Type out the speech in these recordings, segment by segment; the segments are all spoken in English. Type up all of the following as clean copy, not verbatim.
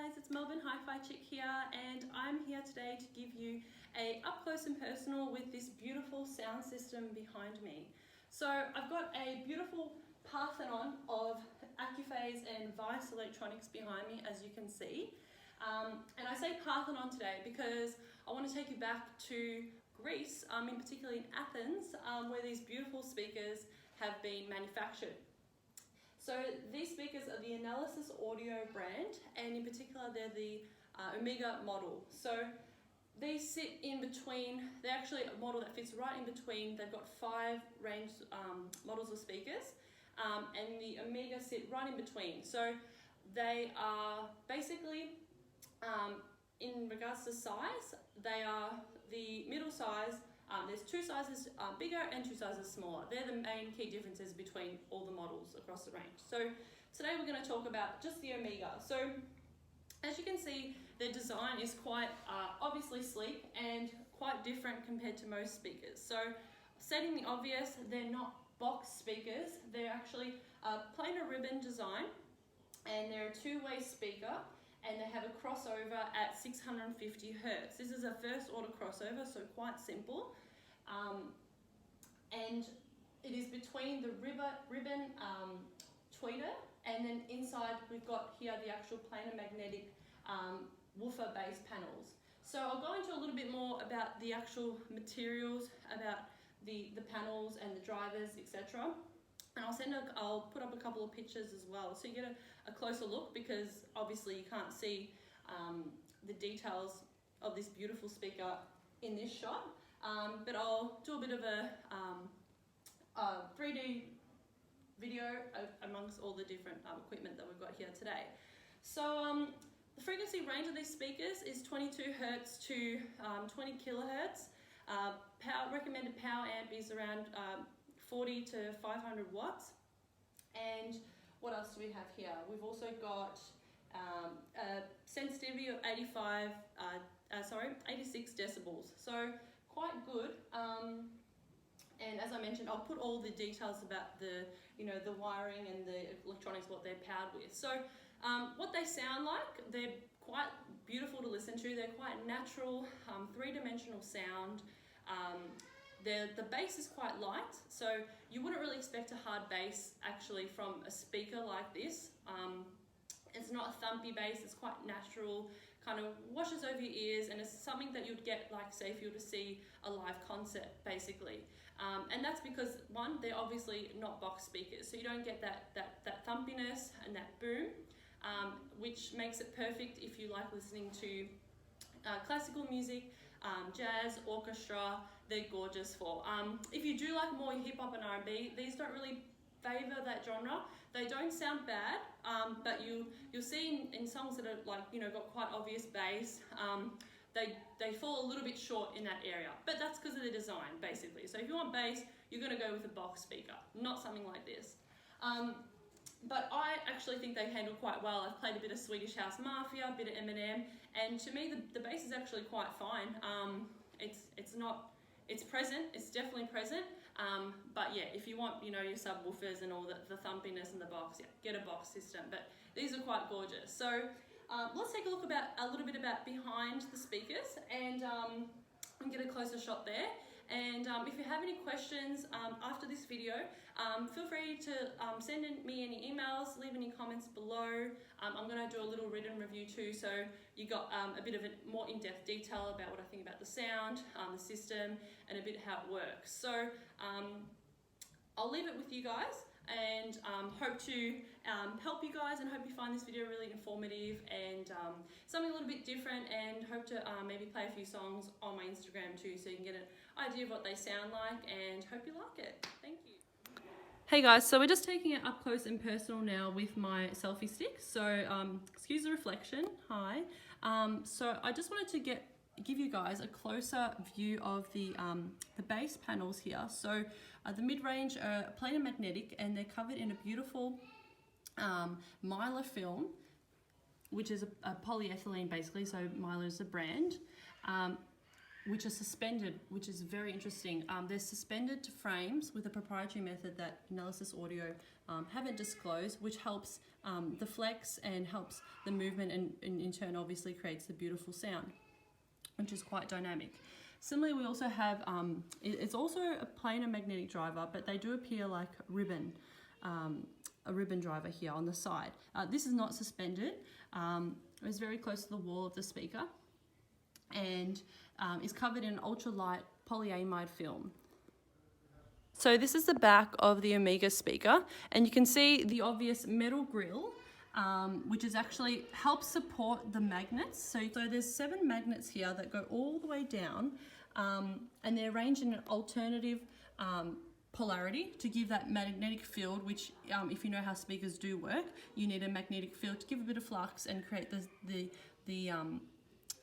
guys, it's Melbourne Hi-Fi Chick here, and I'm here today to give you a up close and personal with this beautiful sound system behind me. So I've got a beautiful Parthenon of Accuphase and Vice electronics behind me, as you can see. And I say Parthenon today because I want to take you back to Greece, in particular in Athens, where these beautiful speakers have been manufactured. So these speakers are the Analysis Audio brand, and in particular they're the Omega model. So these sit in between, they're actually a model that fits right in between. They've got 5 range models of speakers, and the Omega sit right in between. So they are basically, in regards to size, they are the middle size. There's 2 sizes bigger and 2 sizes smaller. They're the main key differences between all the models across the range. So today we're going to talk about just the Omega. So as you can see, their design is quite obviously sleek and quite different compared to most speakers. So stating the obvious, they're not box speakers. They're actually a planar ribbon design, and they're a 2-way speaker, and they have a crossover at 650 Hertz. This is a first order crossover, so quite simple. And it is between the ribbon tweeter, and then inside we've got here the actual planar magnetic woofer bass panels. So I'll go into a little bit more about the actual materials, about the panels and the drivers, etc. And I'll put up a couple of pictures as well, so you get a closer look, because obviously you can't see the details of this beautiful speaker in this shot. But I'll do a bit of a 3D video amongst all the different equipment that we've got here today. So the frequency range of these speakers is 22 Hertz to 20 kilohertz. Recommended power amp is around 40 to 500 watts. And what else do we have here? We've also got a sensitivity of 86 decibels. So quite good. And as I mentioned, I'll put all the details about the wiring and the electronics, what they're powered with. So what they sound like, they're quite beautiful to listen to. They're quite natural, 3-dimensional sound. The bass is quite light, so you wouldn't really expect a hard bass actually from a speaker like this. It's not a thumpy bass, it's quite natural, kind of washes over your ears, and it's something that you'd get, like, say, if you were to see a live concert, basically. And that's because, one, they're obviously not box speakers, so you don't get that thumpiness and that boom, which makes it perfect if you like listening to classical music, jazz, orchestra. They're gorgeous for. If you do like more hip-hop and R&B, these don't really favour that genre. They don't sound bad, but you'll see in songs that are got quite obvious bass, they fall a little bit short in that area. But that's because of the design, basically. So if you want bass, you're going to go with a box speaker, not something like this. But I actually think they handle quite well. I've played a bit of Swedish House Mafia, a bit of Eminem, and to me the bass is actually quite fine. It's present, it's definitely present, but yeah, if you want your subwoofers and all the thumpiness in the box, yeah, get a box system. But these are quite gorgeous. So let's take a look a little bit about behind the speakers, and get a closer shot there. And if you have any questions after this video, feel free to send me any emails, leave any comments below. I'm going to do a little written review too, so you got a bit of a more in-depth detail about what I think about the sound, the system, and a bit how it works. So I'll leave it with you guys, and hope to help you guys, and hope you find this video really informative and something a little bit different, and hope to maybe play a few songs on my Instagram too, so you can get an idea of what they sound like, and hope you like it. Thank you. Hey guys, so we're just taking it up close and personal now with my selfie stick. So excuse the reflection, hi. So I just wanted to give you guys a closer view of the bass panels here. So the mid-range are planar magnetic, and they're covered in a beautiful Mylar film, which is a polyethylene basically, so Mylar is a brand. which are suspended, which is very interesting. They're suspended to frames with a proprietary method that Analysis Audio haven't disclosed, which helps the flex and helps the movement, and in turn obviously creates the beautiful sound, which is quite dynamic. Similarly, we also have, it's also a planar magnetic driver, but they do appear like a ribbon driver here on the side. This is not suspended. It's very close to the wall of the speaker, and is covered in ultralight polyamide film. So this is the back of the Omega speaker, and you can see the obvious metal grille, which is actually helps support the magnets. So there's 7 magnets here that go all the way down, and they're arranged in an alternative polarity to give that magnetic field, which if you know how speakers do work, you need a magnetic field to give a bit of flux and create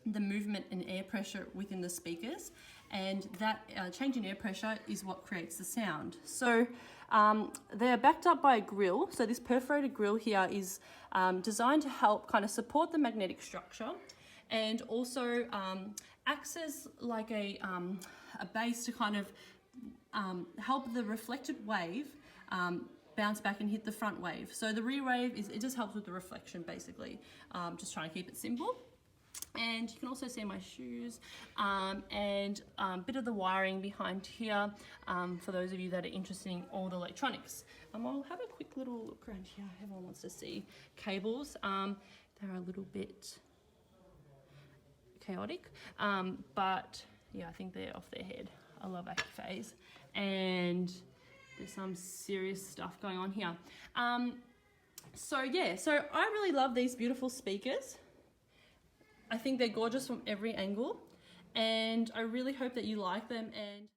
the movement and air pressure within the speakers, and that change in air pressure is what creates the sound. So they're backed up by a grill. So this perforated grill here is designed to help kind of support the magnetic structure, and also acts as like a base to kind of help the reflected wave bounce back and hit the front wave. So the rear wave, it just helps with the reflection basically. Just trying to keep it simple. And you can also see my shoes and a bit of the wiring behind here for those of you that are interested in all the electronics. I'll have a quick little look around here. Everyone wants to see cables. They're a little bit chaotic, but yeah, I think they're off their head. I love Accuphase, and there's some serious stuff going on here. So yeah, so I really love these beautiful speakers. I think they're gorgeous from every angle, and I really hope that you like them. And